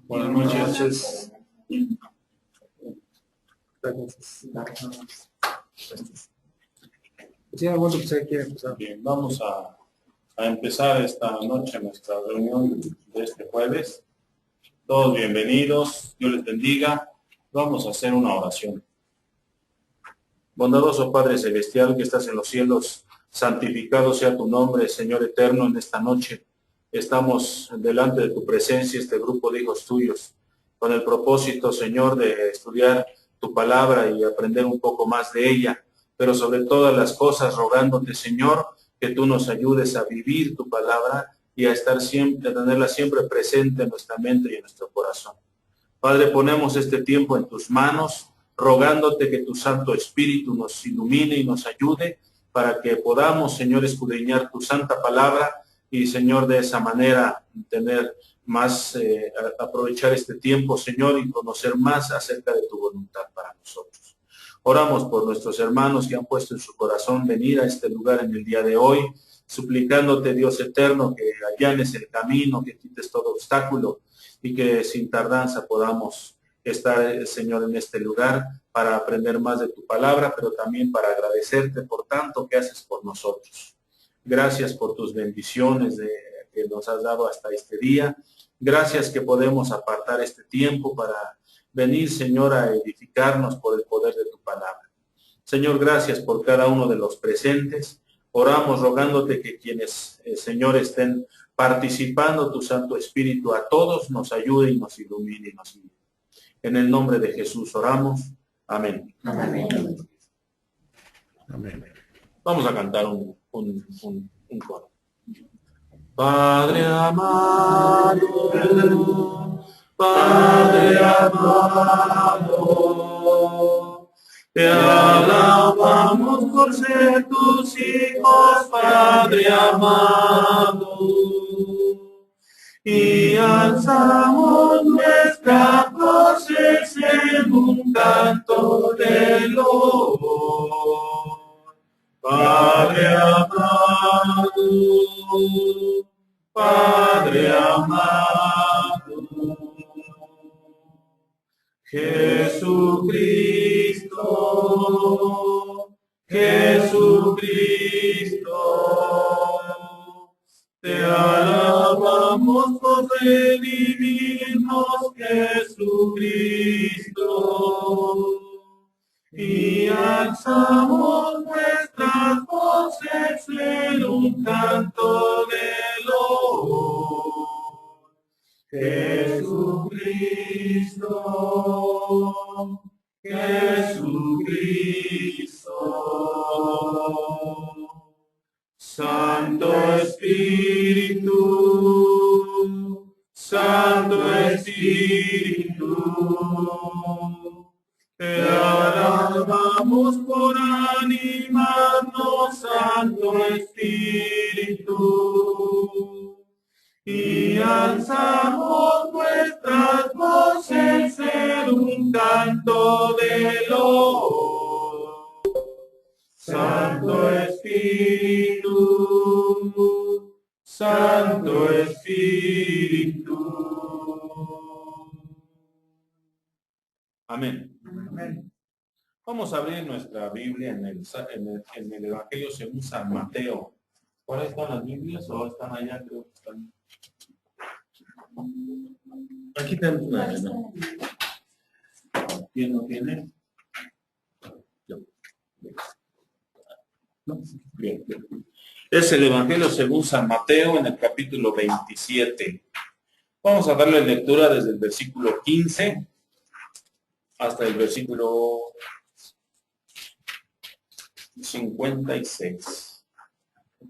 Buenas noches. Bien, vamos a empezar esta noche nuestra reunión de este jueves. Todos bienvenidos, Dios les bendiga. Vamos a hacer una oración. Bondadoso Padre Celestial que estás en los cielos, santificado sea tu nombre, Señor eterno, en esta noche. Estamos delante de tu presencia, este grupo de hijos tuyos, con el propósito, Señor, de estudiar tu palabra y aprender un poco más de ella, pero sobre todas las cosas rogándote, Señor, que tú nos ayudes a vivir tu palabra y a estar siempre, a tenerla siempre presente en nuestra mente y en nuestro corazón. Padre, ponemos este tiempo en tus manos, rogándote que tu Santo Espíritu nos ilumine y nos ayude para que podamos, Señor, escudriñar tu santa palabra y, Señor, de esa manera tener más, aprovechar este tiempo, Señor, y conocer más acerca de tu voluntad para nosotros. Oramos por nuestros hermanos que han puesto en su corazón venir a este lugar en el día de hoy, suplicándote, Dios eterno, que allanes el camino, que quites todo obstáculo y que sin tardanza podamos estar, Señor, en este lugar para aprender más de tu palabra, pero también para agradecerte por tanto que haces por nosotros. Gracias por tus bendiciones que nos has dado hasta este día. Gracias que podemos apartar este tiempo para venir, Señor, a edificarnos por el poder de tu palabra. Señor, gracias por cada uno de los presentes. Oramos rogándote que quienes, Señor, estén participando tu Santo Espíritu, a todos nos ayude y nos ilumine y nos guíe. En el nombre de Jesús oramos. Amén. Amén. Amén. Vamos a cantar un coro. Padre amado, Padre amado, te alabamos por ser tus hijos, Padre amado, y alzamos nuestra voces en un canto de loor. Padre amado, Padre amado, Jesucristo, Jesucristo, te alabamos por redimirnos, Jesucristo, y alzamos nuestras voces en un canto de loor. Jesucristo, Jesucristo, Santo Espíritu, Santo Espíritu, te alabamos por animarnos, Santo Espíritu, y alzamos nuestras voces en un canto de loor. Santo Espíritu, Santo Espíritu. Amén. Amén. Vamos a abrir nuestra Biblia en el Evangelio según San Mateo. ¿Cuáles están las Biblias o están allá? Creo que están. Aquí tenemos una. ¿No? ¿Quién no tiene? Yo. ¿No? Bien, bien. Es el Evangelio según San Mateo en el capítulo 27. Vamos a darle lectura desde el versículo 15 hasta el versículo 56.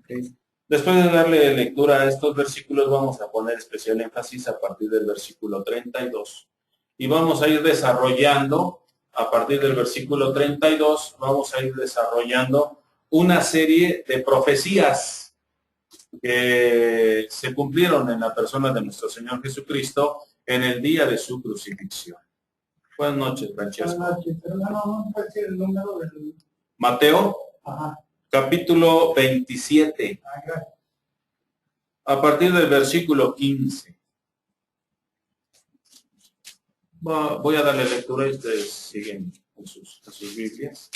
Okay. Después de darle lectura a estos versículos, vamos a poner especial énfasis a partir del versículo 32. Y vamos a ir desarrollando, a partir del versículo 32, vamos a ir desarrollando una serie de profecías que se cumplieron en la persona de nuestro Señor Jesucristo en el día de su crucifixión. Buenas noches, Francesco. Buenas noches. No, el número del... Mateo, capítulo 27, a partir del versículo 15. Voy a darle lectura y ustedes siguen en sus Biblias.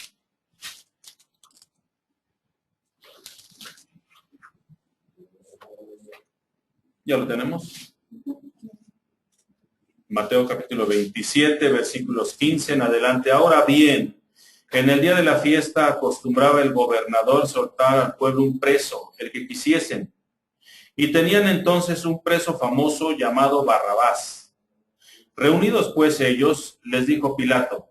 ¿Ya lo tenemos? Mateo capítulo 27, versículos 15 en adelante. Ahora bien, en el día de la fiesta acostumbraba el gobernador soltar al pueblo un preso, el que quisiesen. Y tenían entonces un preso famoso llamado Barrabás. Reunidos pues ellos, les dijo Pilato: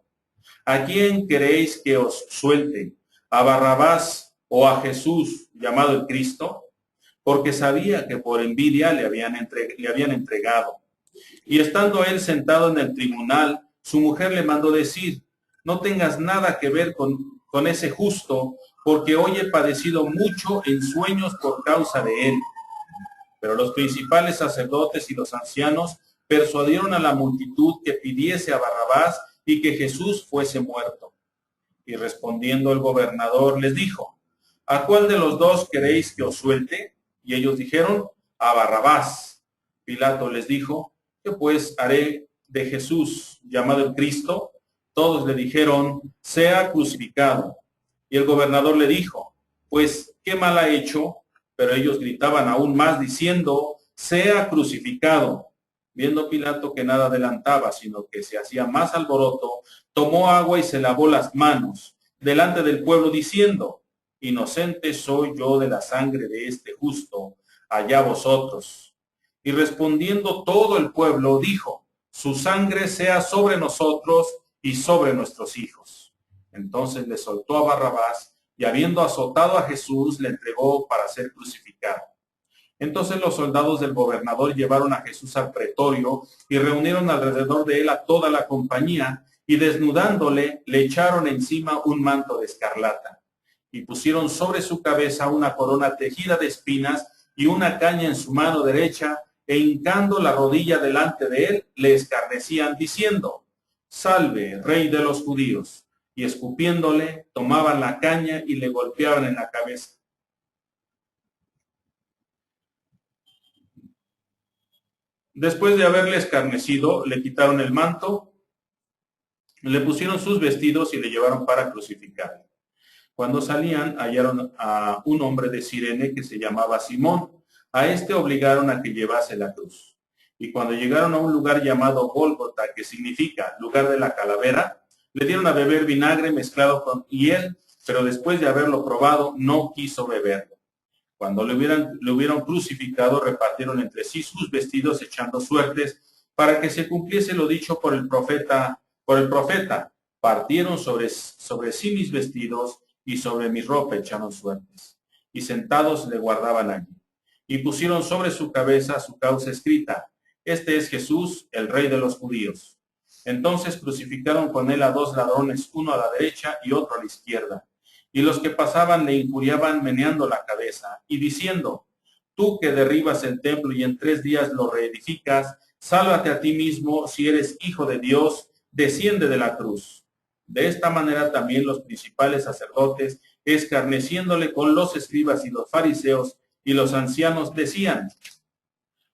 ¿a quién queréis que os suelte? ¿A Barrabás o a Jesús, llamado el Cristo? Porque sabía que por envidia le habían entregado. Y estando él sentado en el tribunal, su mujer le mandó decir: no tengas nada que ver con ese justo, porque hoy he padecido mucho en sueños por causa de él. Pero los principales sacerdotes y los ancianos persuadieron a la multitud que pidiese a Barrabás y que Jesús fuese muerto. Y respondiendo el gobernador les dijo: ¿a cuál de los dos queréis que os suelte? Y ellos dijeron: a Barrabás. Pilato les dijo: ¿qué pues haré de Jesús, llamado el Cristo? Todos le dijeron: sea crucificado. Y el gobernador le dijo: pues, ¿qué mal ha hecho? Pero ellos gritaban aún más, diciendo: sea crucificado. Viendo Pilato que nada adelantaba, sino que se hacía más alboroto, tomó agua y se lavó las manos delante del pueblo, diciendo: inocente soy yo de la sangre de este justo, allá vosotros. Y respondiendo todo el pueblo, dijo: su sangre sea sobre nosotros y sobre nuestros hijos. Entonces le soltó a Barrabás, y habiendo azotado a Jesús, le entregó para ser crucificado. Entonces los soldados del gobernador llevaron a Jesús al pretorio y reunieron alrededor de él a toda la compañía, y desnudándole, le echaron encima un manto de escarlata, y pusieron sobre su cabeza una corona tejida de espinas y una caña en su mano derecha, e hincando la rodilla delante de él, le escarnecían, diciendo: salve, rey de los judíos. Y escupiéndole, tomaban la caña y le golpeaban en la cabeza. Después de haberle escarnecido, le quitaron el manto, le pusieron sus vestidos y le llevaron para crucificarle. Cuando salían, hallaron a un hombre de Cirene que se llamaba Simón. A este obligaron a que llevase la cruz. Y cuando llegaron a un lugar llamado Gólgota, que significa lugar de la calavera, le dieron a beber vinagre mezclado con hiel, pero después de haberlo probado, no quiso beberlo. Cuando le hubieron crucificado, repartieron entre sí sus vestidos, echando suertes, para que se cumpliese lo dicho por el profeta. Partieron sobre sí mis vestidos, y sobre mi ropa echaron suertes. Y sentados le guardaban allí. Y pusieron sobre su cabeza su causa escrita: este es Jesús, el Rey de los judíos. Entonces crucificaron con él a dos ladrones, uno a la derecha y otro a la izquierda. Y los que pasaban le injuriaban meneando la cabeza y diciendo: tú que derribas el templo y en 3 días lo reedificas, sálvate a ti mismo. Si eres hijo de Dios, desciende de la cruz. De esta manera también los principales sacerdotes, escarneciéndole con los escribas y los fariseos y los ancianos, decían: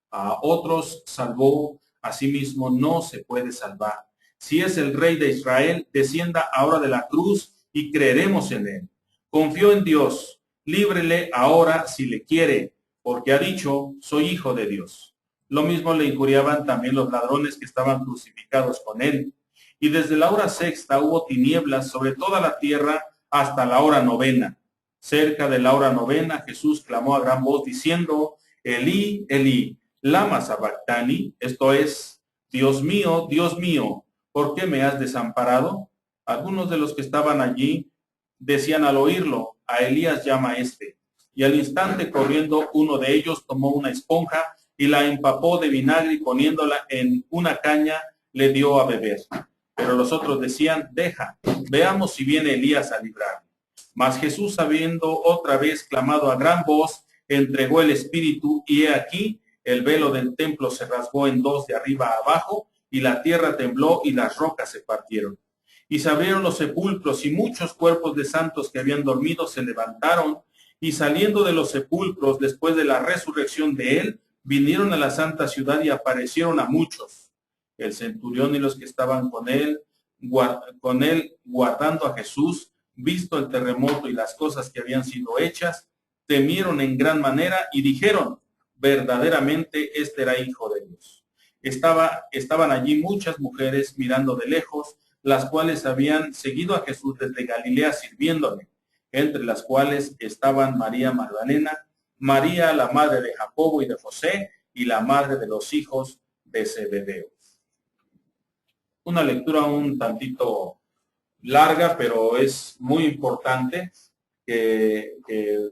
a otros salvó, a sí mismo no se puede salvar. Si es el Rey de Israel, descienda ahora de la cruz y creeremos en él. Confió en Dios, líbrele ahora si le quiere, porque ha dicho: soy hijo de Dios. Lo mismo le injuriaban también los ladrones que estaban crucificados con él. Y desde la hora 6ª hubo tinieblas sobre toda la tierra hasta la hora 9ª. Cerca de la hora 9ª Jesús clamó a gran voz diciendo: Elí, Elí, lama sabactani, esto es: Dios mío, ¿por qué me has desamparado? Algunos de los que estaban allí decían al oírlo: a Elías llama este. Y al instante, corriendo, uno de ellos tomó una esponja y la empapó de vinagre, y poniéndola en una caña le dio a beber. Pero los otros decían: deja, veamos si viene Elías a librarle. Mas Jesús, habiendo otra vez clamado a gran voz, entregó el espíritu, y he aquí el velo del templo se rasgó en dos de arriba a abajo, y la tierra tembló y las rocas se partieron. Y se abrieron los sepulcros, y muchos cuerpos de santos que habían dormido se levantaron, y saliendo de los sepulcros después de la resurrección de él, vinieron a la santa ciudad y aparecieron a muchos. el centurión y los que estaban con él guardando a Jesús, visto el terremoto y las cosas que habían sido hechas, temieron en gran manera y dijeron, verdaderamente este era hijo de Dios. Estaban allí muchas mujeres mirando de lejos, las cuales habían seguido a Jesús desde Galilea sirviéndole, entre las cuales estaban María Magdalena, María la madre de Jacobo y de José, y la madre de los hijos de Zebedeo. Una lectura un tantito larga, pero es muy importante que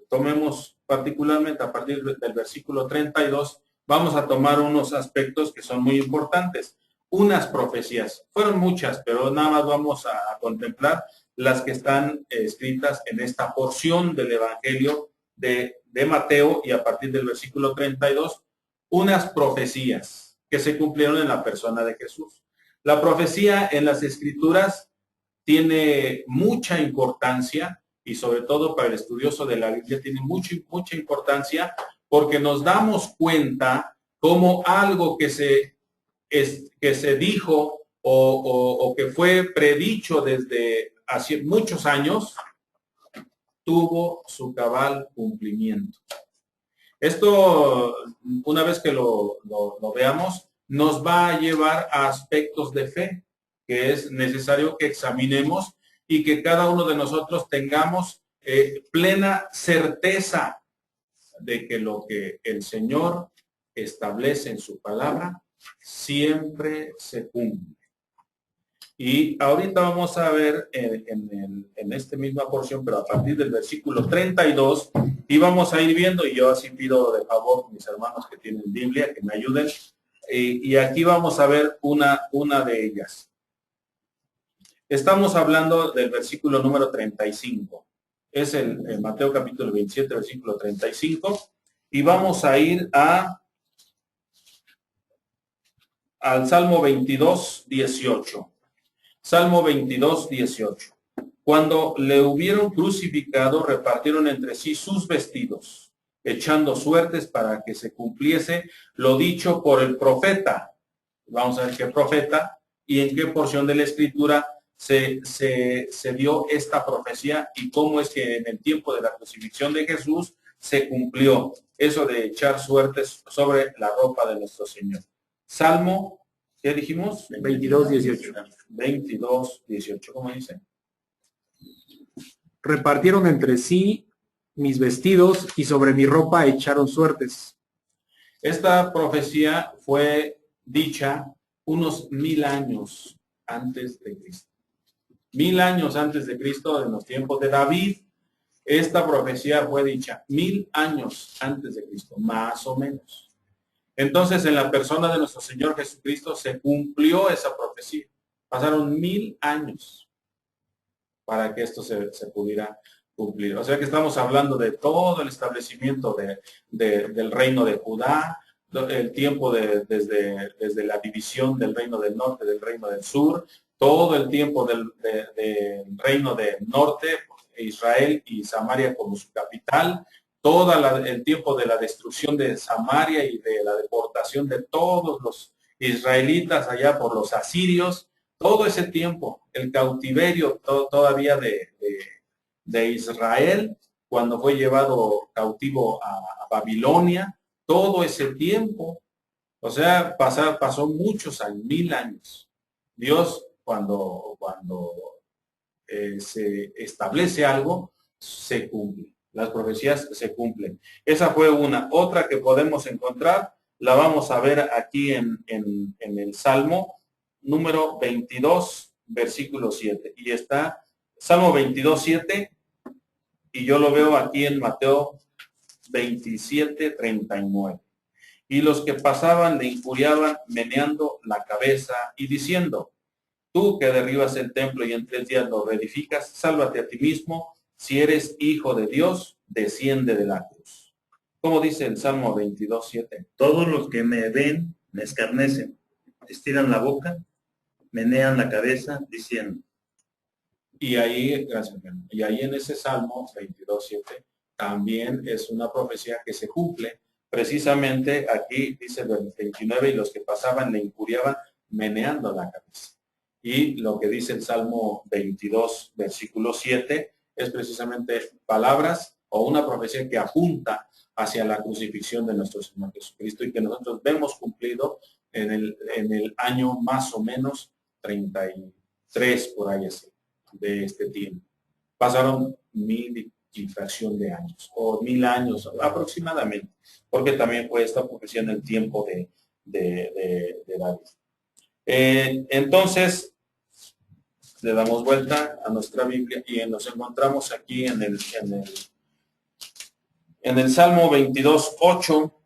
tomemos particularmente a partir del versículo 32. Vamos a tomar unos aspectos que son muy importantes. Unas profecías, fueron muchas, pero nada más vamos a contemplar las que están escritas en esta porción del Evangelio de Mateo, y a partir del versículo 32, unas profecías que se cumplieron en la persona de Jesús. La profecía en las Escrituras tiene mucha importancia, y sobre todo para el estudioso de la Biblia tiene mucha importancia, porque nos damos cuenta cómo algo que se dijo o que fue predicho desde hace muchos años, tuvo su cabal cumplimiento. Esto, una vez que lo veamos, nos va a llevar a aspectos de fe que es necesario que examinemos y que cada uno de nosotros tengamos plena certeza de que lo que el Señor establece en su palabra siempre se cumple. Y ahorita vamos a ver en esta misma porción, pero a partir del versículo 32, y vamos a ir viendo, y yo así pido de favor a mis hermanos que tienen Biblia, que me ayuden, y aquí vamos a ver una de ellas. Estamos hablando del versículo número 35. Es el Mateo capítulo 27, versículo 35, y vamos a ir al Salmo 22, 18. Salmo 22, 18. Cuando le hubieron crucificado, repartieron entre sí sus vestidos, echando suertes para que se cumpliese lo dicho por el profeta. Vamos a ver qué profeta y en qué porción de la Escritura se dio esta profecía y cómo es que en el tiempo de la crucifixión de Jesús se cumplió eso de echar suertes sobre la ropa de nuestro Señor. Salmo, ¿qué dijimos? 22, 18. 22, 18, ¿cómo dice? Repartieron entre sí mis vestidos y sobre mi ropa echaron suertes. Esta profecía fue dicha unos 1000 años antes de Cristo. 1000 años antes de Cristo, en los tiempos de David, esta profecía fue dicha 1000 años antes de Cristo, más o menos. Entonces, en la persona de nuestro Señor Jesucristo se cumplió esa profecía. Pasaron 1000 años para que esto se pudiera cumplir. O sea que estamos hablando de todo el establecimiento del reino de Judá, el tiempo desde la división del reino del norte, del reino del sur, todo el tiempo del reino del norte, Israel y Samaria como su capital, todo el tiempo de la destrucción de Samaria y de la deportación de todos los israelitas allá por los asirios, todo ese tiempo, el cautiverio todavía de Israel, cuando fue llevado cautivo a Babilonia, todo ese tiempo, o sea, pasó muchos años, 1000 años. Dios, cuando se establece algo, se cumple. Las profecías se cumplen. Esa fue una. Otra que podemos encontrar, la vamos a ver aquí en el Salmo número 22, versículo 7. Y está Salmo 22, 7, y yo lo veo aquí en Mateo 27, 39. Y los que pasaban le injuriaban meneando la cabeza y diciendo, tú que derribas el templo y en 3 días lo reedificas, sálvate a ti mismo. Si eres hijo de Dios, desciende de la cruz. ¿Cómo dice el Salmo 22, 7? Todos los que me ven me escarnecen, estiran la boca, menean la cabeza, diciendo. Y ahí, gracias, y ahí en ese Salmo 22, 7, también es una profecía que se cumple. Precisamente aquí dice el 29, y los que pasaban le injuriaban meneando la cabeza. Y lo que dice el Salmo 22, versículo 7, es precisamente palabras o una profecía que apunta hacia la crucifixión de nuestro Señor Jesucristo y que nosotros vemos cumplido en el año más o menos 33, por ahí así, de este tiempo. Pasaron 1000 y fracción de años, o 1000 años aproximadamente, porque también fue esta profecía en el tiempo de David. Entonces, le damos vuelta a nuestra Biblia y nos encontramos aquí en el Salmo 22, 8,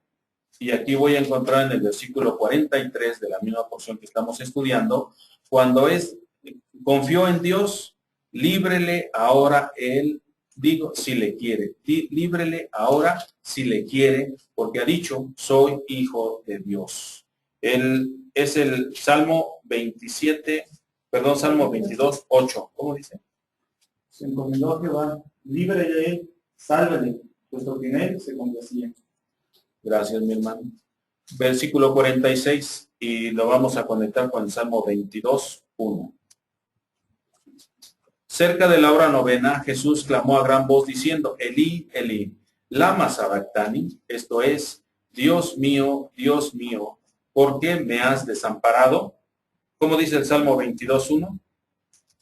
y aquí voy a encontrar en el versículo 43 de la misma porción que estamos estudiando, cuando confió en Dios, líbrele ahora él, digo, si le quiere, líbrele ahora si le quiere, porque ha dicho, soy hijo de Dios. Es el Salmo 22, 8. ¿Cómo dice? Se encomendó a Jehová, libre de él, sálvale, puesto que en él se complacía. Gracias, mi hermano. Versículo 46, y lo vamos a conectar con el Salmo 22, 1. Cerca de la hora novena, Jesús clamó a gran voz diciendo, Elí, Elí, lama sabactani, esto es, Dios mío, ¿por qué me has desamparado? ¿Cómo dice el Salmo 22, 1?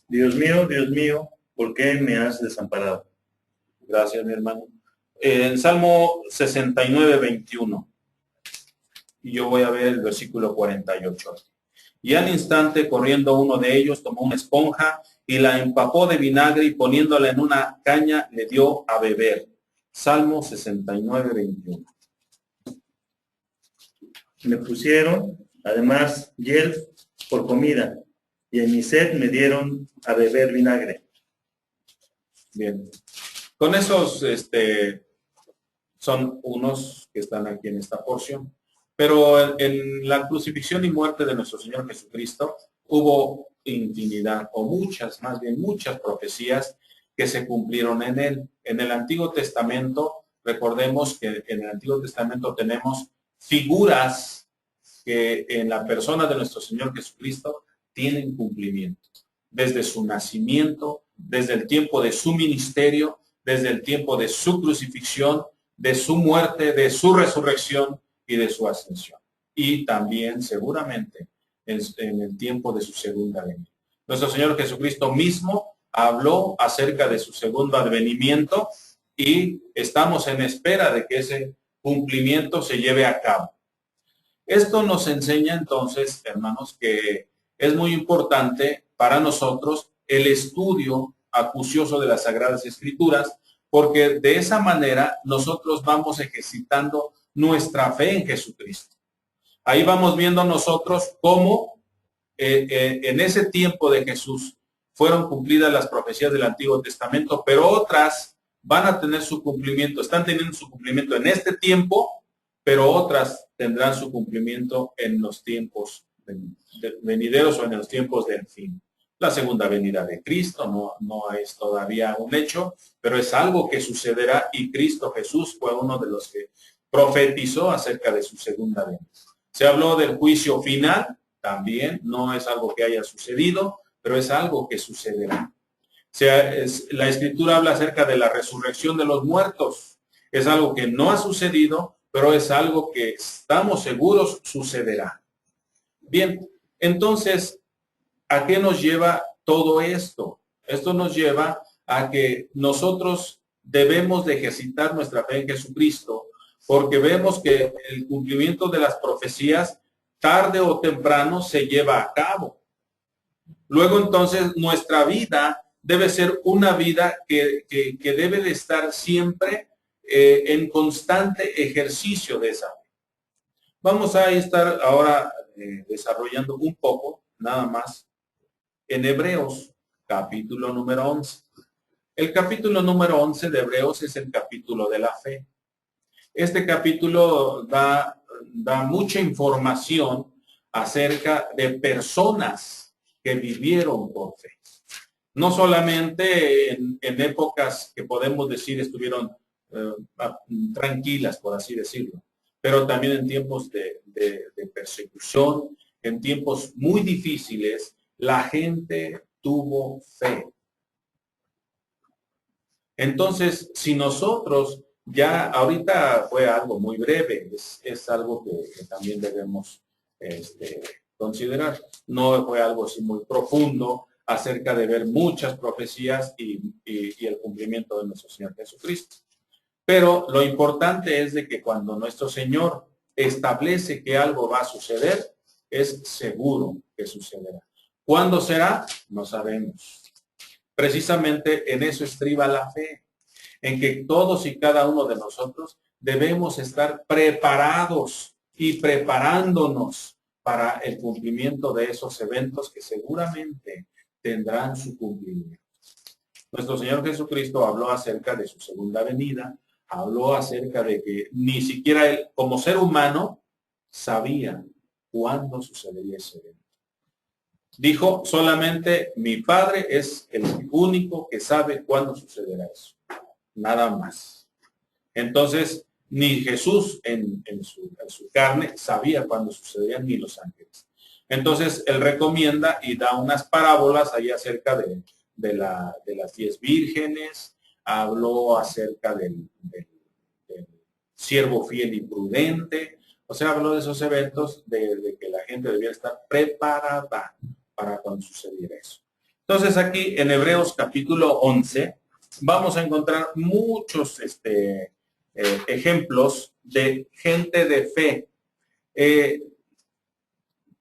Dios mío, ¿por qué me has desamparado? Gracias, mi hermano. En Salmo 69, 21. Y yo voy a ver el versículo 48. Y al instante, corriendo uno de ellos, tomó una esponja y la empapó de vinagre y poniéndola en una caña, le dio a beber. Salmo 69, 21. Me pusieron, además, hiel por comida, y en mi sed me dieron a beber vinagre. Bien. Con esos, son unos que están aquí en esta porción. Pero en la crucifixión y muerte de nuestro Señor Jesucristo hubo infinidad, o muchas profecías que se cumplieron en él. En el Antiguo Testamento, recordemos que en el Antiguo Testamento tenemos figuras que en la persona de nuestro Señor Jesucristo tienen cumplimiento. Desde su nacimiento, desde el tiempo de su ministerio, desde el tiempo de su crucifixión, de su muerte, de su resurrección y de su ascensión. Y también seguramente en el tiempo de su segunda venida. Nuestro Señor Jesucristo mismo habló acerca de su segundo advenimiento y estamos en espera de que ese cumplimiento se lleve a cabo. Esto nos enseña entonces, hermanos, que es muy importante para nosotros el estudio acucioso de las Sagradas Escrituras, porque de esa manera nosotros vamos ejercitando nuestra fe en Jesucristo. Ahí vamos viendo nosotros cómo en ese tiempo de Jesús fueron cumplidas las profecías del Antiguo Testamento, pero otras van a tener su cumplimiento, están teniendo su cumplimiento en este tiempo, pero otras tendrán su cumplimiento en los tiempos venideros o en los tiempos del fin. La segunda venida de Cristo no es todavía un hecho, pero es algo que sucederá y Cristo Jesús fue uno de los que profetizó acerca de su segunda venida. Se habló del juicio final, también no es algo que haya sucedido, pero es algo que sucederá. La Escritura habla acerca de la resurrección de los muertos. Es algo que no ha sucedido, pero es algo que estamos seguros sucederá. Bien, entonces, ¿a qué nos lleva todo esto? Esto nos lleva a que nosotros debemos de ejercitar nuestra fe en Jesucristo, porque vemos que el cumplimiento de las profecías, tarde o temprano, se lleva a cabo. Luego, entonces, nuestra vida debe ser una vida que debe de estar siempre en constante ejercicio de esa fe. Vamos a estar ahora desarrollando un poco, nada más, en Hebreos, capítulo número 11. El capítulo número 11 de Hebreos es el capítulo de la fe. Este capítulo da mucha información acerca de personas que vivieron por fe. No solamente en épocas que podemos decir estuvieron tranquilas, por así decirlo, pero también en tiempos de persecución, en tiempos muy difíciles, la gente tuvo fe. Entonces, si nosotros ya, ahorita fue algo muy breve, es algo que también debemos considerar. No fue algo así muy profundo acerca de ver muchas profecías y el cumplimiento de nuestro Señor Jesucristo. Pero lo importante es de que cuando nuestro Señor establece que algo va a suceder, es seguro que sucederá. ¿Cuándo será? No sabemos. Precisamente en eso estriba la fe, en que todos y cada uno de nosotros debemos estar preparados y preparándonos para el cumplimiento de esos eventos que seguramente tendrán su cumplimiento. Nuestro Señor Jesucristo habló acerca de su segunda venida, habló acerca de que ni siquiera él, como ser humano, sabía cuándo sucedería ese evento. Dijo, solamente mi Padre es el único que sabe cuándo sucederá eso. Nada más. Entonces, ni Jesús en su carne sabía cuándo sucedería, ni los ángeles. Entonces, él recomienda y da unas parábolas ahí acerca de las 10 vírgenes, habló acerca del siervo fiel y prudente, o sea, habló de esos eventos de que la gente debía estar preparada para cuando sucediera eso. Entonces aquí en Hebreos capítulo 11 vamos a encontrar muchos ejemplos de gente de fe.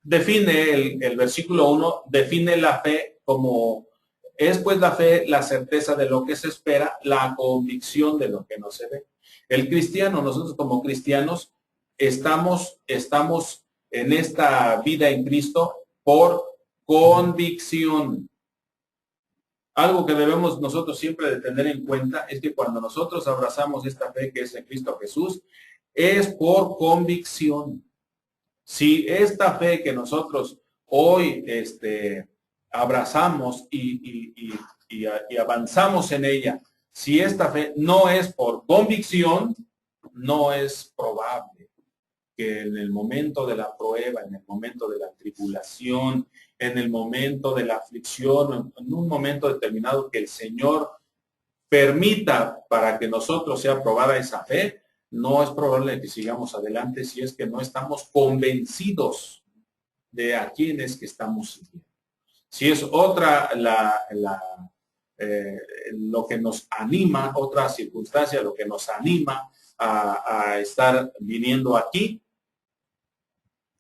Define el versículo 1, define la fe como, es pues la fe la certeza de lo que se espera, la convicción de lo que no se ve. El cristiano, nosotros como cristianos, estamos en esta vida en Cristo por convicción. Algo que debemos nosotros siempre de tener en cuenta es que cuando nosotros abrazamos esta fe que es en Cristo Jesús, es por convicción. Si esta fe que nosotros hoy abrazamos y avanzamos en ella, si esta fe no es por convicción, no es probable que en el momento de la prueba, en el momento de la tribulación, en el momento de la aflicción, en un momento determinado que el Señor permita para que nosotros sea probada esa fe, no es probable que sigamos adelante si es que no estamos convencidos de a quién es que estamos siguiendo. Si es otra lo que nos anima, otra circunstancia, lo que nos anima a estar viniendo aquí,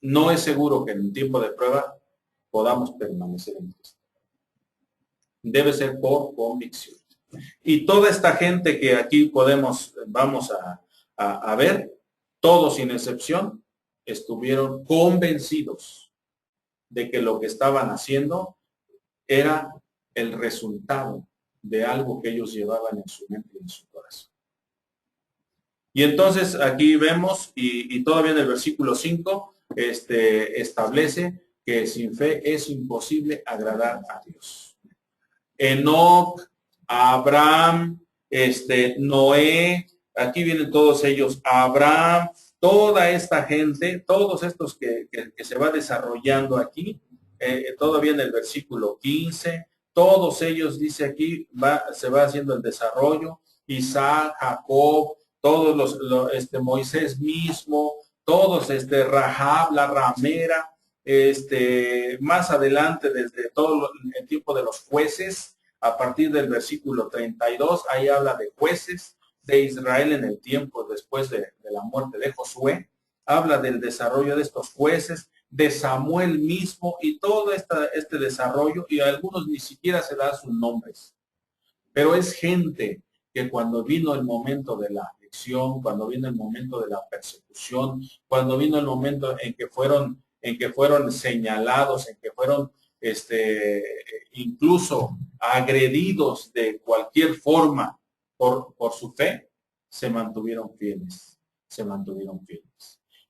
no es seguro que en un tiempo de prueba podamos permanecer en Cristo. Debe ser por convicción. Y toda esta gente que aquí vamos a ver, todos sin excepción, estuvieron convencidos de que lo que estaban haciendo era el resultado de algo que ellos llevaban en su mente y en su corazón. Y entonces aquí vemos, y todavía en el versículo 5, establece que sin fe es imposible agradar a Dios. Enoc, Abraham, Noé, aquí vienen todos ellos, Abraham, toda esta gente, todos estos que se va desarrollando aquí, todavía en el versículo 15, todos ellos, dice aquí, se va haciendo el desarrollo, Isaac, Jacob, todos Moisés mismo, todos, Rahab, la ramera, más adelante, desde todo el tiempo de los jueces, a partir del versículo 32, ahí habla de jueces de Israel en el tiempo después de la muerte de Josué, habla del desarrollo de estos jueces, de Samuel mismo y todo este desarrollo, y a algunos ni siquiera se da sus nombres. Pero es gente que cuando vino el momento de la aflicción, cuando vino el momento de la persecución, cuando vino el momento en que fueron señalados, en que fueron incluso agredidos de cualquier forma por su fe, se mantuvieron fieles,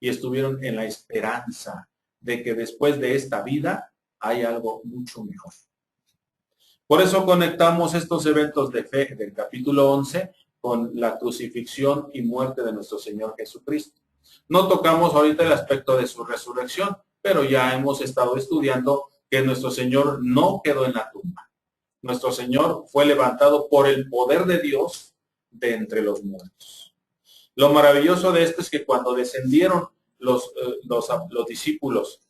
y estuvieron en la esperanza de que después de esta vida hay algo mucho mejor. Por eso conectamos estos eventos de fe del capítulo 11 con la crucifixión y muerte de nuestro Señor Jesucristo. No tocamos ahorita el aspecto de su resurrección, pero ya hemos estado estudiando que nuestro Señor no quedó en la tumba. Nuestro Señor fue levantado por el poder de Dios de entre los muertos. Lo maravilloso de esto es que cuando descendieron los discípulos,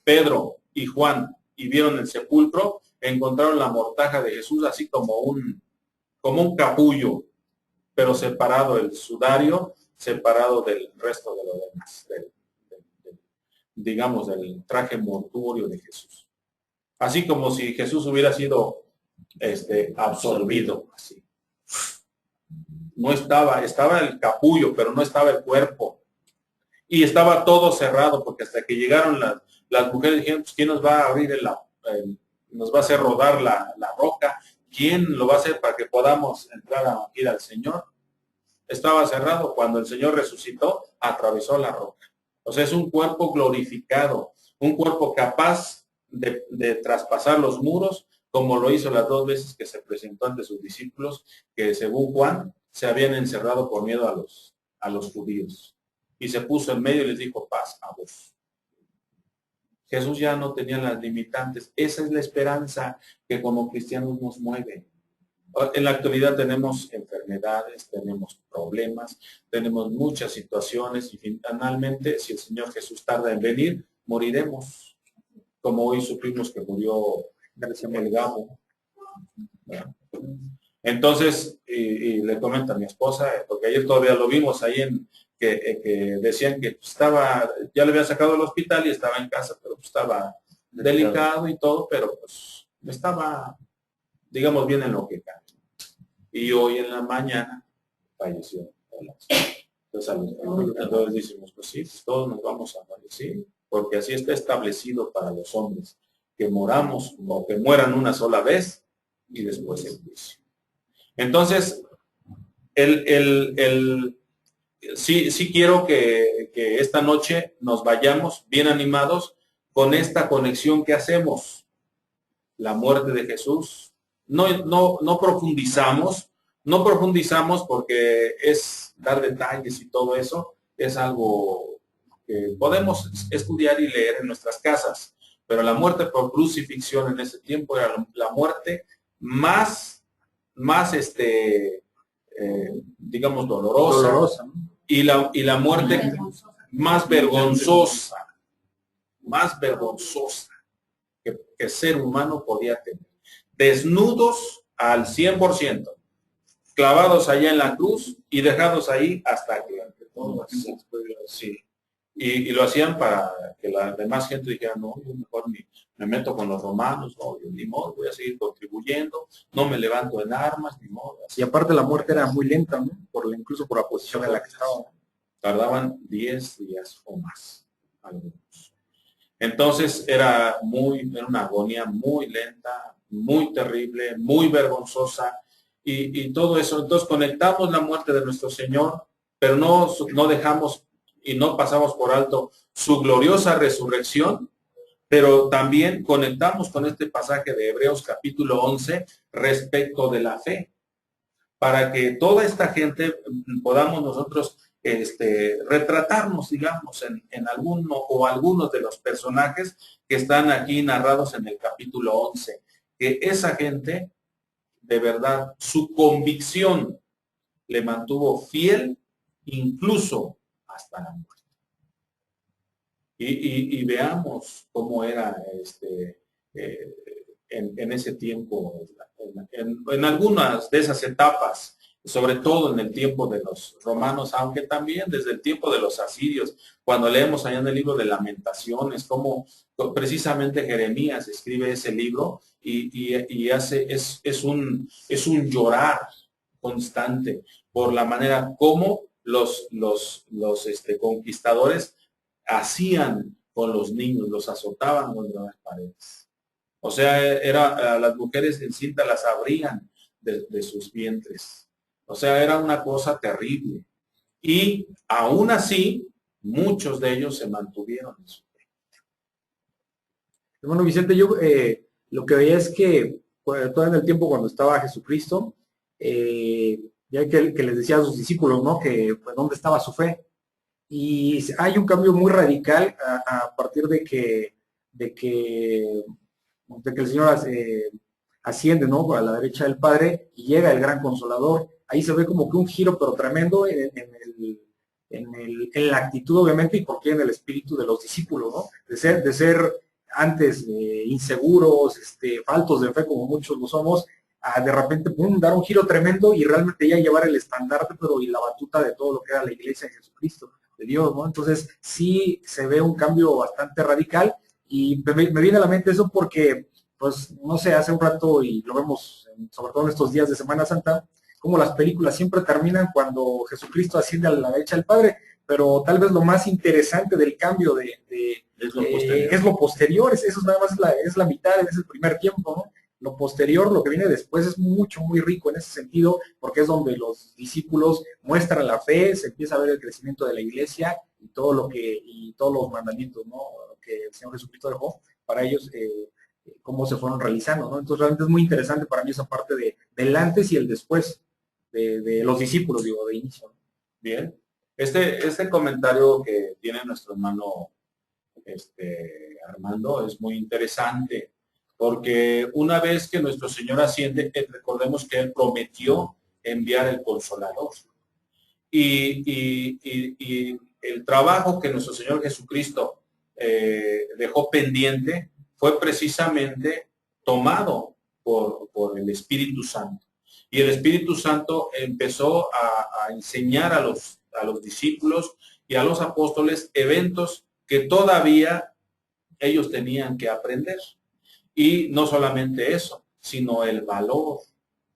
Pedro y Juan, y vieron el sepulcro, encontraron la mortaja de Jesús así como un capullo, pero separado el sudario, separado del resto de lo demás, digamos, del traje mortuorio de Jesús. Así como si Jesús hubiera sido absorbido, así. No estaba el capullo, pero no estaba el cuerpo. Y estaba todo cerrado, porque hasta que llegaron las mujeres dijeron, pues, ¿quién nos va a abrir nos va a hacer rodar la roca? ¿Quién lo va a hacer para que podamos entrar a ir al Señor? Estaba cerrado. Cuando el Señor resucitó, atravesó la roca. O sea, es un cuerpo glorificado, un cuerpo capaz de traspasar los muros, como lo hizo las 2 veces que se presentó ante sus discípulos, que según Juan, se habían encerrado por miedo a los judíos. Y se puso en medio y les dijo, paz a vos. Jesús ya no tenía las limitantes. Esa es la esperanza que como cristianos nos mueve. En la actualidad tenemos enfermedades, tenemos problemas, tenemos muchas situaciones y finalmente, si el Señor Jesús tarda en venir, moriremos. Como hoy supimos que murió el Gabo. Entonces, y le comenta a mi esposa, porque ayer todavía lo vimos ahí que decían que ya le habían sacado del hospital y estaba en casa, pero estaba delicado y todo, pero pues estaba, digamos, bien en lo que cabe. Y hoy en la mañana falleció. Entonces decimos, pues sí, pues todos nos vamos a fallecer, porque así está establecido para los hombres, que moramos o que mueran una sola vez y después el juicio. Entonces, sí quiero que esta noche nos vayamos bien animados con esta conexión que hacemos. La muerte de Jesús. No profundizamos porque es dar detalles y todo eso. Es algo que podemos estudiar y leer en nuestras casas. Pero la muerte por crucifixión en ese tiempo era la muerte más digamos, dolorosa, ¿no? y la muerte más vergonzosa que ser humano podía tener. Desnudos al 100%, clavados allá en la cruz y dejados ahí hasta que todo sí. Y lo hacían para que la demás gente dijera, no, yo mejor me meto con los romanos, no, yo ni modo, voy a seguir contribuyendo, no me levanto en armas, ni modo. Y aparte la muerte era muy lenta, ¿no? Incluso por la posición en la que estaban. Tardaban 10 días o más, algunos. Entonces era una agonía muy lenta, muy terrible, muy vergonzosa, y todo eso. Entonces conectamos la muerte de nuestro Señor, pero no dejamos y no pasamos por alto su gloriosa resurrección, pero también conectamos con este pasaje de Hebreos capítulo 11 respecto de la fe, para que toda esta gente podamos nosotros retratarnos, digamos, en alguno o algunos de los personajes que están aquí narrados en el capítulo 11, que esa gente, de verdad, su convicción le mantuvo fiel incluso hasta la muerte. Y veamos cómo era en ese tiempo, en algunas de esas etapas, sobre todo en el tiempo de los romanos, aunque también desde el tiempo de los asirios, cuando leemos allá en el libro de Lamentaciones, cómo precisamente Jeremías escribe ese libro y es un llorar constante por la manera como los conquistadores hacían con los niños, los azotaban contra las paredes. O sea, las mujeres en cinta las abrían de sus vientres. O sea, era una cosa terrible. Y aún así, muchos de ellos se mantuvieron en su fe. Hermano Vicente, yo lo que veía es que todo en el tiempo cuando estaba Jesucristo, ya que les decía a sus discípulos, ¿no? Que pues, dónde estaba su fe. Y hay un cambio muy radical a partir de que, de que el Señor asciende, ¿no?, a la derecha del Padre y llega el gran Consolador. Ahí se ve como que un giro, pero tremendo en la actitud, obviamente, y por qué en el espíritu de los discípulos, ¿no? De ser antes inseguros, faltos de fe, como muchos lo somos, a de repente, pum, dar un giro tremendo y realmente ya llevar el estandarte, pero y la batuta de todo lo que era la iglesia de Jesucristo, de Dios, ¿no? Entonces, sí se ve un cambio bastante radical y me viene a la mente eso porque, pues, no sé, hace un rato, y lo vemos, sobre todo en estos días de Semana Santa, como las películas siempre terminan cuando Jesucristo asciende a la derecha del Padre, pero tal vez lo más interesante del cambio es lo posterior, eso nada más es la mitad, es el primer tiempo, ¿no? Lo posterior, lo que viene después, es mucho, muy rico en ese sentido, porque es donde los discípulos muestran la fe, se empieza a ver el crecimiento de la iglesia y todos los mandamientos, ¿no?, que el Señor Jesucristo dejó para ellos, cómo se fueron realizando, ¿no? Entonces realmente es muy interesante para mí esa parte del antes y el después de los discípulos, digo, de inicio, ¿no? Bien. Este comentario que tiene nuestro hermano Armando es muy interesante, porque una vez que nuestro Señor asciende, recordemos que Él prometió enviar el Consolador. Y el trabajo que nuestro Señor Jesucristo dejó pendiente fue precisamente tomado por el Espíritu Santo. Y el Espíritu Santo empezó a enseñar a los discípulos y a los apóstoles eventos que todavía ellos tenían que aprender. Y no solamente eso, sino el valor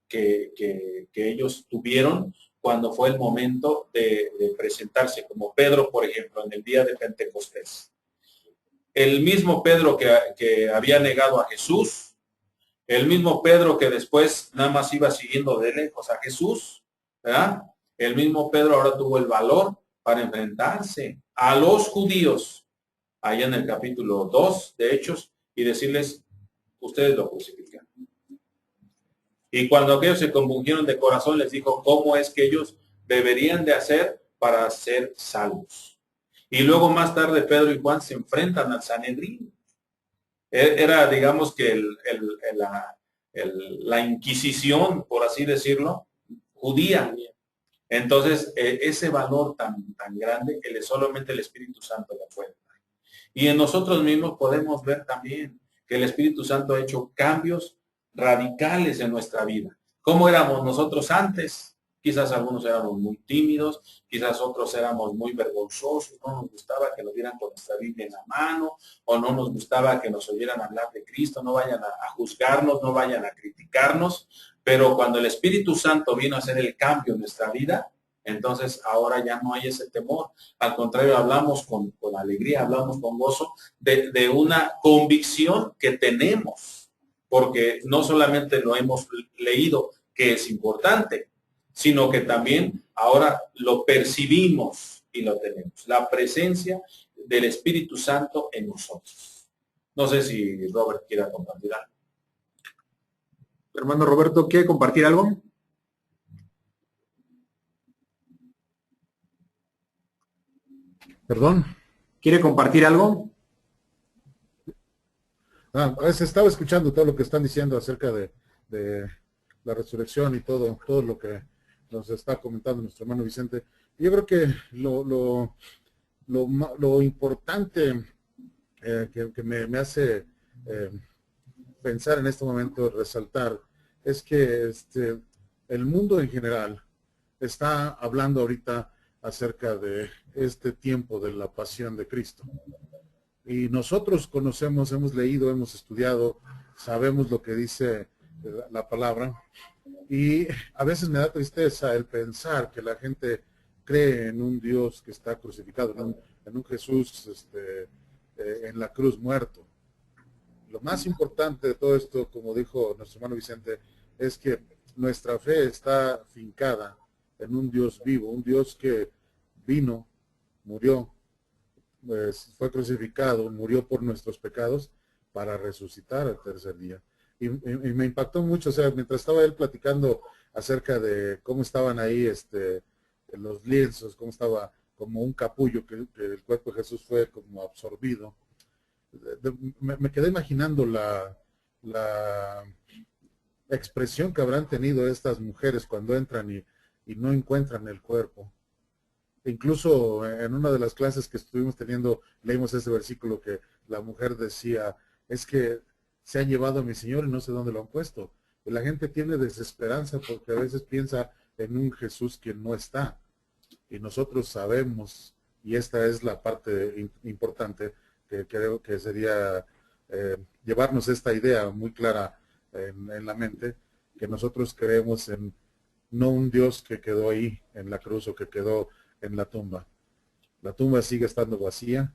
que ellos tuvieron cuando fue el momento de presentarse, como Pedro, por ejemplo, en el día de Pentecostés. El mismo Pedro que había negado a Jesús, el mismo Pedro que después nada más iba siguiendo de lejos a Jesús, ¿verdad? El mismo Pedro ahora tuvo el valor para enfrentarse a los judíos, allá en el capítulo 2 de Hechos, y decirles, ustedes lo crucifican. Y cuando aquellos se compungieron de corazón, les dijo cómo es que ellos deberían de hacer para ser salvos. Y luego más tarde Pedro y Juan se enfrentan al Sanedrín. Era, digamos que la Inquisición, por así decirlo, judía. Entonces, ese valor tan grande que solamente el Espíritu Santo lo puede dar. Y en nosotros mismos podemos ver también que el Espíritu Santo ha hecho cambios radicales en nuestra vida. ¿Cómo éramos nosotros antes? Quizás algunos éramos muy tímidos, quizás otros éramos muy vergonzosos, no nos gustaba que nos vieran con nuestra Biblia en la mano, o no nos gustaba que nos oyeran hablar de Cristo, no vayan a juzgarnos, no vayan a criticarnos, pero cuando el Espíritu Santo vino a hacer el cambio en nuestra vida, entonces ahora ya no hay ese temor. Al contrario, hablamos con alegría, hablamos con gozo de una convicción que tenemos, porque no solamente lo hemos leído, que es importante, sino que también ahora lo percibimos y lo tenemos. La presencia del Espíritu Santo en nosotros. No sé si Robert quiera compartir algo. Hermano Roberto, ¿quiere compartir algo? ¿Perdón? ¿Quiere compartir algo? Estaba escuchando todo lo que están diciendo acerca de la resurrección y todo lo que nos está comentando nuestro hermano Vicente. Yo creo que lo importante que me hace pensar en este momento, resaltar, es que el mundo en general está hablando ahorita acerca de este tiempo de la pasión de Cristo. Y nosotros conocemos, hemos leído, hemos estudiado, sabemos lo que dice la palabra. Y a veces me da tristeza el pensar que la gente cree en un Dios que está crucificado, en un Jesús en la cruz muerto. Lo más importante de todo esto, como dijo nuestro hermano Vicente, es que nuestra fe está fincada en un Dios vivo, un Dios que vino, murió, pues, fue crucificado, murió por nuestros pecados para resucitar al tercer día. Y me impactó mucho, o sea, mientras estaba él platicando acerca de cómo estaban ahí los lienzos, cómo estaba como un capullo, que el cuerpo de Jesús fue como absorbido. Me quedé imaginando la expresión que habrán tenido estas mujeres cuando entran y no encuentran el cuerpo. Incluso en una de las clases que estuvimos teniendo, leímos ese versículo que la mujer decía, es que se han llevado a mi Señor y no sé dónde lo han puesto. Y la gente tiene desesperanza porque a veces piensa en un Jesús que no está. Y nosotros sabemos, y esta es la parte importante, que creo que sería llevarnos esta idea muy clara en la mente, que nosotros creemos en no un Dios que quedó ahí en la cruz o que quedó en la tumba. La tumba sigue estando vacía,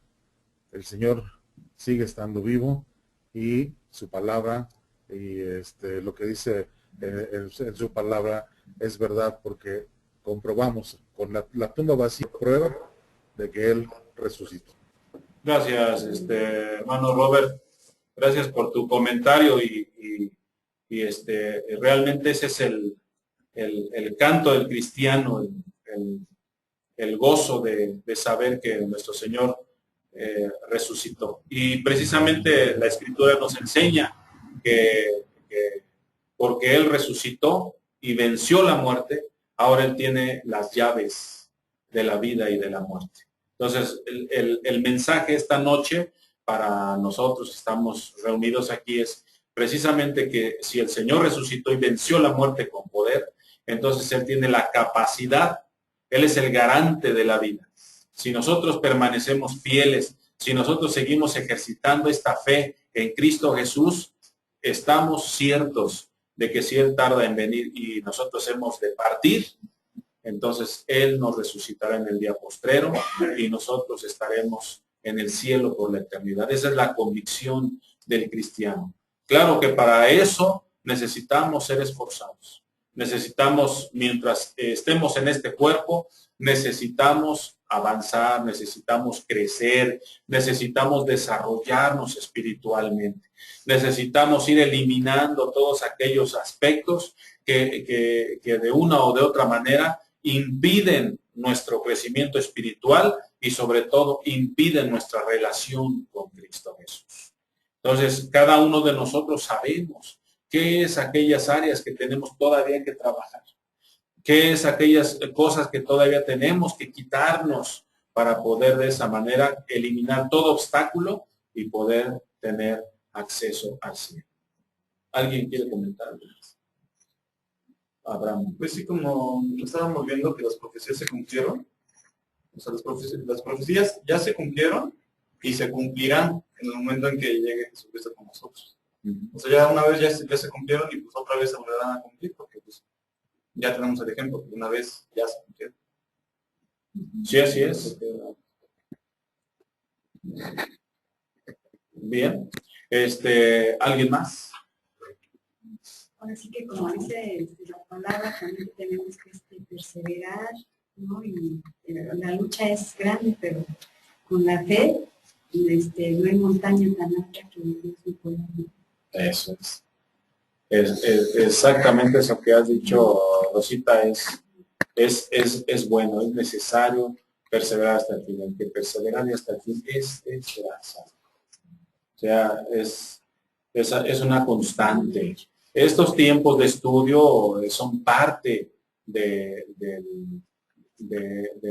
el Señor sigue estando vivo y su palabra y lo que dice en su palabra es verdad, porque comprobamos con la tumba vacía, prueba de que Él resucitó. Gracias, hermano Robert. Gracias por tu comentario y realmente ese es el canto del cristiano, el gozo de saber que nuestro Señor resucitó. Y precisamente la Escritura nos enseña que porque Él resucitó y venció la muerte, ahora Él tiene las llaves de la vida y de la muerte. Entonces, el mensaje esta noche para nosotros que estamos reunidos aquí es precisamente que si el Señor resucitó y venció la muerte con poder, entonces Él tiene la capacidad, Él es el garante de la vida. Si nosotros permanecemos fieles, si nosotros seguimos ejercitando esta fe en Cristo Jesús, estamos ciertos de que si Él tarda en venir y nosotros hemos de partir, entonces Él nos resucitará en el día postrero y nosotros estaremos en el cielo por la eternidad. Esa es la convicción del cristiano. Claro que para eso necesitamos ser esforzados. Necesitamos, mientras estemos en este cuerpo, necesitamos avanzar, necesitamos crecer, necesitamos desarrollarnos espiritualmente. Necesitamos ir eliminando todos aquellos aspectos que de una o de otra manera impiden nuestro crecimiento espiritual y sobre todo impiden nuestra relación con Cristo Jesús. Entonces, cada uno de nosotros sabemos qué es aquellas áreas que tenemos todavía que trabajar, qué es aquellas cosas que todavía tenemos que quitarnos para poder de esa manera eliminar todo obstáculo y poder tener acceso al cielo. ¿Alguien quiere comentar? Abraham. Pues sí, como estábamos viendo que las profecías se cumplieron, o sea, las profecías ya se cumplieron y se cumplirán en el momento en que llegue Jesucristo con nosotros. O sea, ya una vez ya se cumplieron y pues otra vez se volverán a cumplir, porque pues ya tenemos el ejemplo, que una vez ya se cumplieron. Sí, así es. Bien. ¿Alguien más? Ahora sí que como dice la palabra, también tenemos que perseverar, ¿no? Y la lucha es grande, pero con la fe, no hay montaña tan alta que Dios no pueda. Eso es. Es exactamente eso que has dicho, Rosita, es bueno, es necesario perseverar hasta el fin. El que persevera y hasta el fin será salvo. O sea, es una constante. Estos tiempos de estudio son parte de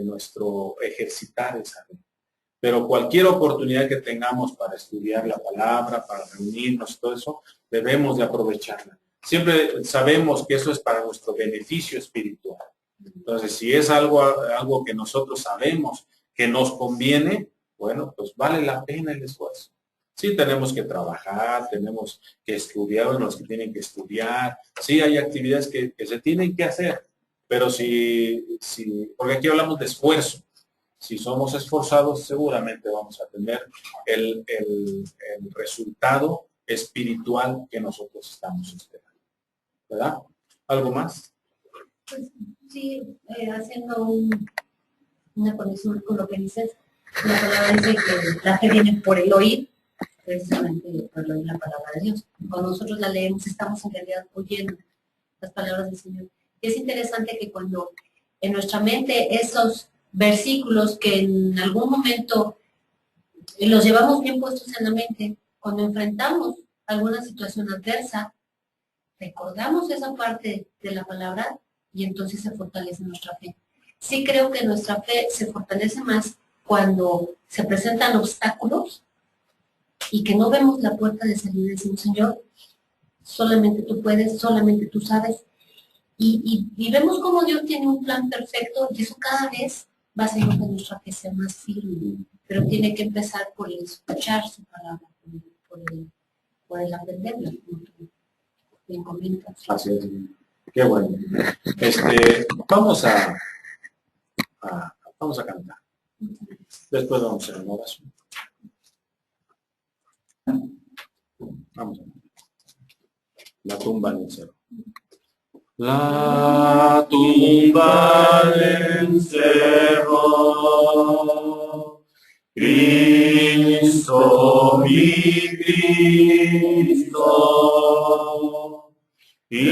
nuestro ejercitar esa fe. Pero cualquier oportunidad que tengamos para estudiar la palabra, para reunirnos, todo eso, debemos de aprovecharla. Siempre sabemos que eso es para nuestro beneficio espiritual. Entonces, si es algo que nosotros sabemos que nos conviene, bueno, pues vale la pena el esfuerzo. Sí, tenemos que trabajar, tenemos que estudiar los que tienen que estudiar. Sí, hay actividades que se tienen que hacer, pero porque aquí hablamos de esfuerzo. Si somos esforzados, seguramente vamos a tener el resultado espiritual que nosotros estamos esperando. ¿Verdad? ¿Algo más? Pues sí, haciendo una conexión con lo que dices, la palabra dice que la fe viene por el oír, precisamente por el oír la palabra de Dios. Cuando nosotros la leemos, estamos en realidad oyendo las palabras del Señor. Y es interesante que cuando en nuestra mente versículos que en algún momento los llevamos bien puestos en la mente, cuando enfrentamos alguna situación adversa, recordamos esa parte de la palabra y entonces se fortalece nuestra fe. Sí creo que nuestra fe se fortalece más cuando se presentan obstáculos y que no vemos la puerta de salida y decimos, Señor, solamente tú puedes, solamente tú sabes. Y vemos cómo Dios tiene un plan perfecto y eso cada vez va a hacer que nuestra fe sea más firme. Pero tiene que empezar por el escuchar su palabra, por el aprenderla, como tú bien comentas. Así es. Qué bueno. Vamos a cantar. Después vamos a hacer una oración. Vamos a cantar. La tumba del cerro. La tumba del cerro, Cristo, mi Cristo, y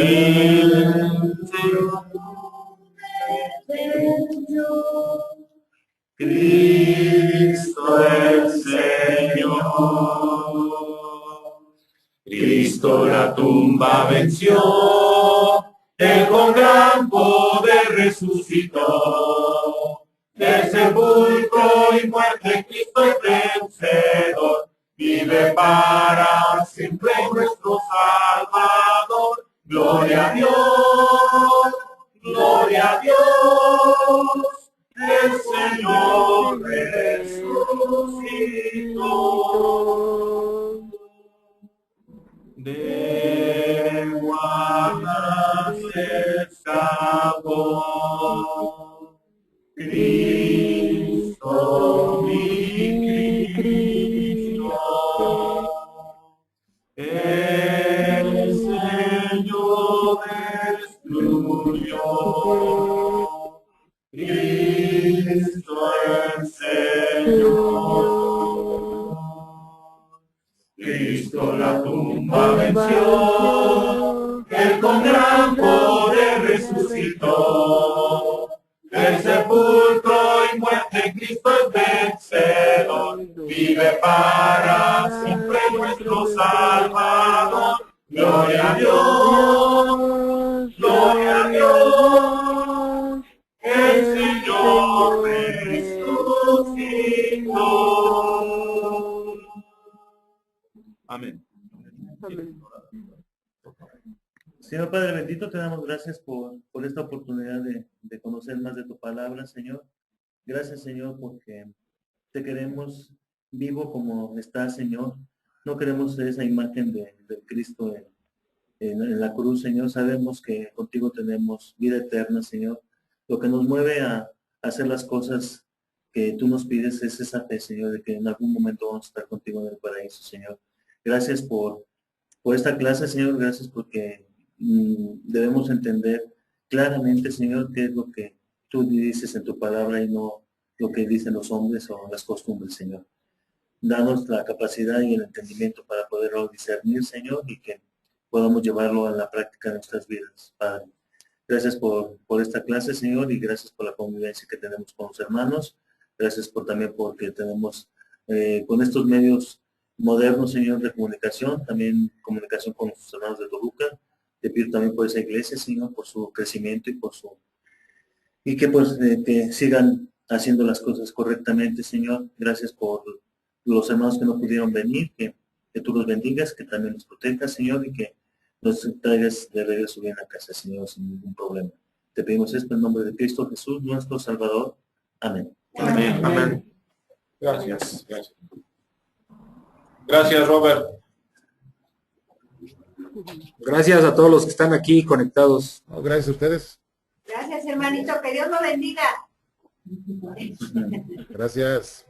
Cristo el Señor. Cristo la tumba venció, Él con gran poder resucitó. Del sepulcro y muerte Cristo es vencedor. Vive para siempre nuestro Salvador. Gloria a Dios, gloria a Dios. El Señor resucitó. De guardas escapó, Cristo, mi Cristo, el Señor destruyó, Cristo el Señor. Cristo la tumba venció, Él con gran poder resucitó. Del sepulcro y muerte Cristo es vencedor. Vive para siempre nuestro Salvador. Gloria a Dios, gloria a Dios. El Señor resucitó. Amén. Señor Padre bendito, te damos gracias por esta oportunidad de conocer más de tu palabra, Señor. Gracias, Señor, porque te queremos vivo como está, Señor. No queremos esa imagen de Cristo en la cruz, Señor. Sabemos que contigo tenemos vida eterna, Señor. Lo que nos mueve a hacer las cosas que tú nos pides es esa fe, Señor, de que en algún momento vamos a estar contigo en el paraíso, Señor. Gracias por esta clase, Señor. Gracias porque debemos entender claramente, Señor, qué es lo que tú dices en tu palabra y no lo que dicen los hombres o las costumbres, Señor. Danos la capacidad y el entendimiento para poderlo discernir, Señor, y que podamos llevarlo a la práctica de nuestras vidas, Padre. Gracias por esta clase, Señor, y gracias por la convivencia que tenemos con los hermanos. Gracias también porque tenemos con estos medios modernos, Señor, de comunicación, también comunicación con nuestros hermanos de Toluca. Te pido también por esa iglesia, Señor, por su crecimiento y que que sigan haciendo las cosas correctamente, Señor. Gracias por los hermanos que no pudieron venir, que tú los bendigas, que también los protejas, Señor, y que nos traigas de regreso bien a casa, Señor, sin ningún problema. Te pedimos esto en nombre de Cristo Jesús, nuestro Salvador. Amén. Amén. Amén. Gracias. Gracias. Gracias, Robert. Gracias a todos los que están aquí conectados. No, gracias a ustedes. Gracias, hermanito. Que Dios lo bendiga. Gracias.